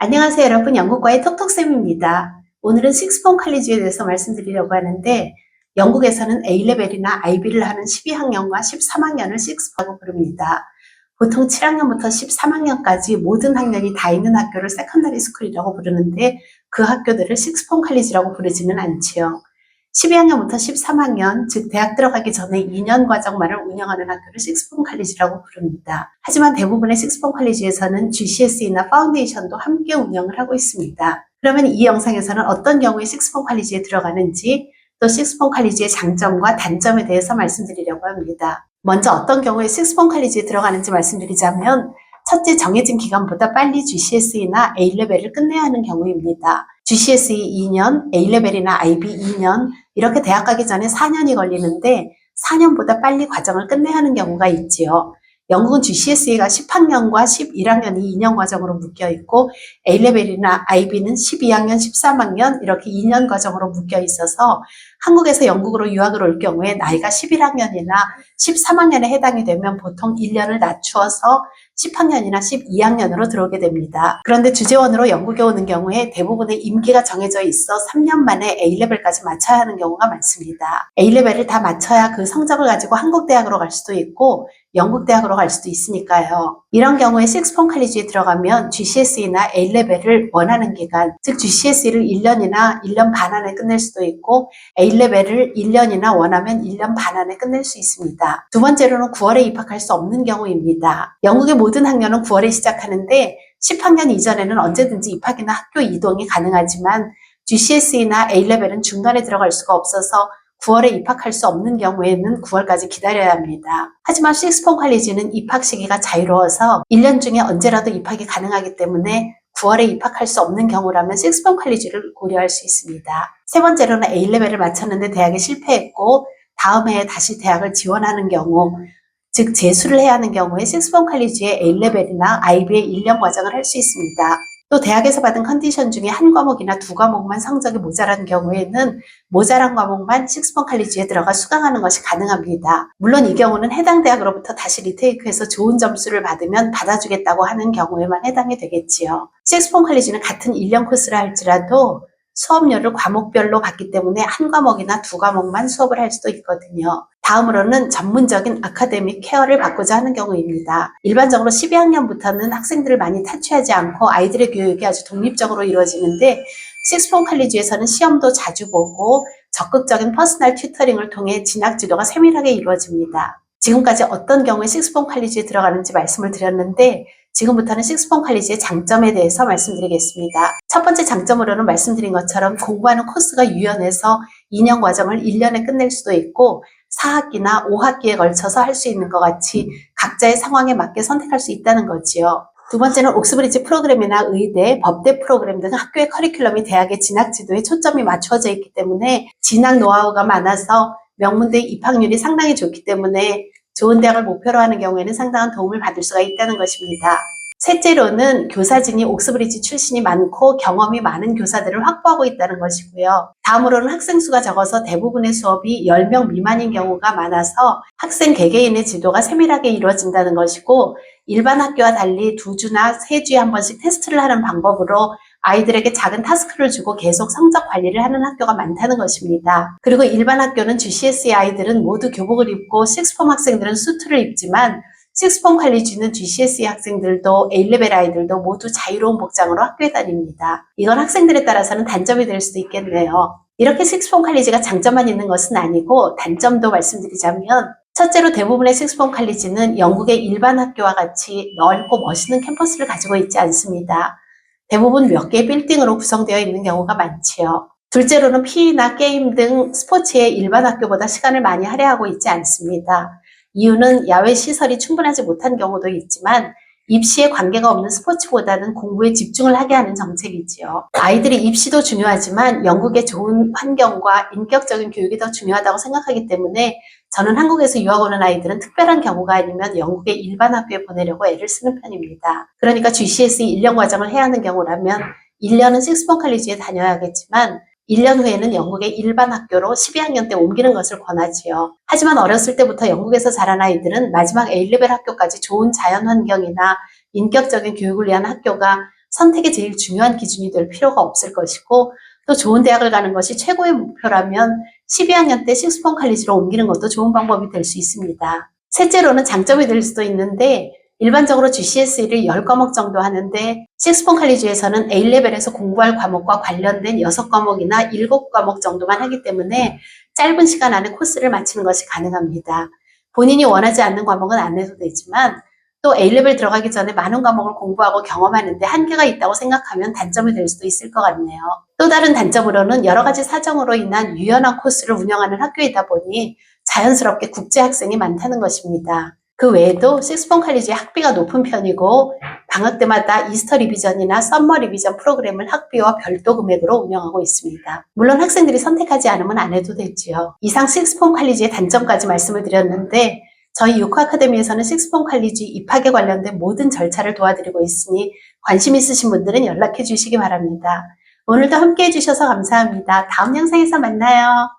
안녕하세요, 여러분. 영국과의 톡톡쌤입니다. 오늘은 식스폰 칼리지에 대해서 말씀드리려고 하는데, 영국에서는 A레벨이나 IB를 하는 12학년과 13학년을 식스폰이라고 부릅니다. 보통 7학년부터 13학년까지 모든 학년이 다 있는 학교를 세컨더리 스쿨이라고 부르는데, 그 학교들을 식스폰 칼리지라고 부르지는 않지요. 12학년부터 13학년, 즉 대학 들어가기 전에 2년 과정만을 운영하는 학교를 식스폰 칼리지라고 부릅니다. 하지만 대부분의 식스폰 칼리지에서는 GCSE나 파운데이션도 함께 운영을 하고 있습니다. 그러면 이 영상에서는 어떤 경우에 식스폰 칼리지에 들어가는지, 또 식스폰 칼리지의 장점과 단점에 대해서 말씀드리려고 합니다. 먼저 어떤 경우에 식스폰 칼리지에 들어가는지 말씀드리자면, 첫째, 정해진 기간보다 빨리 GCSE나 A레벨을 끝내야 하는 경우입니다. GCSE 2년, A레벨이나 IB 2년, 이렇게 대학 가기 전에 4년이 걸리는데 4년보다 빨리 과정을 끝내야 하는 경우가 있지요. 영국은 GCSE가 10학년과 11학년이 2년 과정으로 묶여 있고 A레벨이나 IB는 12학년, 13학년 이렇게 2년 과정으로 묶여 있어서 한국에서 영국으로 유학을 올 경우에 나이가 11학년이나 13학년에 해당이 되면 보통 1년을 낮추어서 10학년이나 12학년으로 들어오게 됩니다. 그런데 주재원으로 영국에 오는 경우에 대부분의 임기가 정해져 있어 3년 만에 A레벨까지 마쳐야 하는 경우가 많습니다. A레벨을 다 마쳐야 그 성적을 가지고 한국 대학으로 갈 수도 있고 영국 대학으로 갈 수도 있으니까요. 이런 경우에 식스폰 칼리지에 들어가면 GCSE나 A레벨을 원하는 기간, 즉 GCSE를 1년이나 1년 반 안에 끝낼 수도 있고 A레벨을 1년이나 원하면 1년 반 안에 끝낼 수 있습니다. 두 번째로는 9월에 입학할 수 없는 경우입니다. 영국의 모든 학년은 9월에 시작하는데 10학년 이전에는 언제든지 입학이나 학교 이동이 가능하지만 GCSE나 A레벨은 중간에 들어갈 수가 없어서 9월에 입학할 수 없는 경우에는 9월까지 기다려야 합니다. 하지만 식스폰 칼리지는 입학 시기가 자유로워서 1년 중에 언제라도 입학이 가능하기 때문에 9월에 입학할 수 없는 경우라면 식스폰 칼리지를 고려할 수 있습니다. 세 번째로는 A레벨을 마쳤는데 대학에 실패했고 다음 해에 다시 대학을 지원하는 경우, 즉 재수를 해야 하는 경우에 식스폰 칼리지의 A레벨이나 IB의 1년 과정을 할 수 있습니다. 또 대학에서 받은 컨디션 중에 한 과목이나 두 과목만 성적이 모자란 경우에는 모자란 과목만 식스폰 칼리지에 들어가 수강하는 것이 가능합니다. 물론 이 경우는 해당 대학으로부터 다시 리테이크해서 좋은 점수를 받으면 받아주겠다고 하는 경우에만 해당이 되겠지요. 식스폰 칼리지는 같은 1년 코스라 할지라도 수업료를 과목별로 받기 때문에 한 과목이나 두 과목만 수업을 할 수도 있거든요. 다음으로는 전문적인 아카데믹 케어를 받고자 하는 경우입니다. 일반적으로 12학년부터는 학생들을 많이 타취하지 않고 아이들의 교육이 아주 독립적으로 이루어지는데 식스폰 칼리지에서는 시험도 자주 보고 적극적인 퍼스널 튜터링을 통해 진학 지도가 세밀하게 이루어집니다. 지금까지 어떤 경우에 식스폰 칼리지에 들어가는지 말씀을 드렸는데 지금부터는 식스폰 칼리지의 장점에 대해서 말씀드리겠습니다. 첫 번째 장점으로는 말씀드린 것처럼 공부하는 코스가 유연해서 2년 과정을 1년에 끝낼 수도 있고 4학기나 5학기에 걸쳐서 할 수 있는 것 같이 각자의 상황에 맞게 선택할 수 있다는 거지요. 두 번째는 옥스브리지 프로그램이나 의대, 법대 프로그램 등 학교의 커리큘럼이 대학의 진학 지도에 초점이 맞춰져 있기 때문에 진학 노하우가 많아서 명문대 입학률이 상당히 좋기 때문에 좋은 대학을 목표로 하는 경우에는 상당한 도움을 받을 수가 있다는 것입니다. 셋째로는 교사진이 옥스브리지 출신이 많고 경험이 많은 교사들을 확보하고 있다는 것이고요. 다음으로는 학생 수가 적어서 대부분의 수업이 10명 미만인 경우가 많아서 학생 개개인의 지도가 세밀하게 이루어진다는 것이고 일반 학교와 달리 2주나 3주에 한 번씩 테스트를 하는 방법으로 아이들에게 작은 타스크를 주고 계속 성적 관리를 하는 학교가 많다는 것입니다. 그리고 일반 학교는 GCSE 아이들은 모두 교복을 입고 식스폼 학생들은 수트를 입지만 식스폼 칼리지는 GCSE 학생들도 A레벨 아이들도 모두 자유로운 복장으로 학교에 다닙니다. 이건 학생들에 따라서는 단점이 될 수도 있겠네요. 이렇게 식스폼 칼리지가 장점만 있는 것은 아니고 단점도 말씀드리자면 첫째로 대부분의 식스폼 칼리지는 영국의 일반 학교와 같이 넓고 멋있는 캠퍼스를 가지고 있지 않습니다. 대부분 몇 개의 빌딩으로 구성되어 있는 경우가 많지요. 둘째로는 PE나 게임 등 스포츠에 일반 학교보다 시간을 많이 할애하고 있지 않습니다. 이유는 야외 시설이 충분하지 못한 경우도 있지만 입시에 관계가 없는 스포츠보다는 공부에 집중을 하게 하는 정책이지요. 아이들의 입시도 중요하지만 영국의 좋은 환경과 인격적인 교육이 더 중요하다고 생각하기 때문에 저는 한국에서 유학 오는 아이들은 특별한 경우가 아니면 영국의 일반 학교에 보내려고 애를 쓰는 편입니다. 그러니까 GCSE 1년 과정을 해야 하는 경우라면 1년은 식스폰 칼리지에 다녀야겠지만 1년 후에는 영국의 일반 학교로 12학년 때 옮기는 것을 권하지요. 하지만 어렸을 때부터 영국에서 자란 아이들은 마지막 A레벨 학교까지 좋은 자연 환경이나 인격적인 교육을 위한 학교가 선택의 제일 중요한 기준이 될 필요가 없을 것이고, 또 좋은 대학을 가는 것이 최고의 목표라면 12학년 때 식스폰 칼리지로 옮기는 것도 좋은 방법이 될 수 있습니다. 셋째로는 장점이 될 수도 있는데, 일반적으로 GCSE를 10과목 정도 하는데 식스폰 칼리지에서는 A레벨에서 공부할 과목과 관련된 6과목이나 7과목 정도만 하기 때문에 짧은 시간 안에 코스를 마치는 것이 가능합니다. 본인이 원하지 않는 과목은 안 해도 되지만 또 A레벨 들어가기 전에 많은 과목을 공부하고 경험하는데 한계가 있다고 생각하면 단점이 될 수도 있을 것 같네요. 또 다른 단점으로는 여러 가지 사정으로 인한 유연한 코스를 운영하는 학교이다 보니 자연스럽게 국제 학생이 많다는 것입니다. 그 외에도 식스폰 칼리지의 학비가 높은 편이고 방학 때마다 이스터 리비전이나 썸머 리비전 프로그램을 학비와 별도 금액으로 운영하고 있습니다. 물론 학생들이 선택하지 않으면 안 해도 되지요. 이상 식스폰 칼리지의 단점까지 말씀을 드렸는데 저희 유코 아카데미에서는 식스폰 칼리지 입학에 관련된 모든 절차를 도와드리고 있으니 관심 있으신 분들은 연락해 주시기 바랍니다. 오늘도 함께 해주셔서 감사합니다. 다음 영상에서 만나요.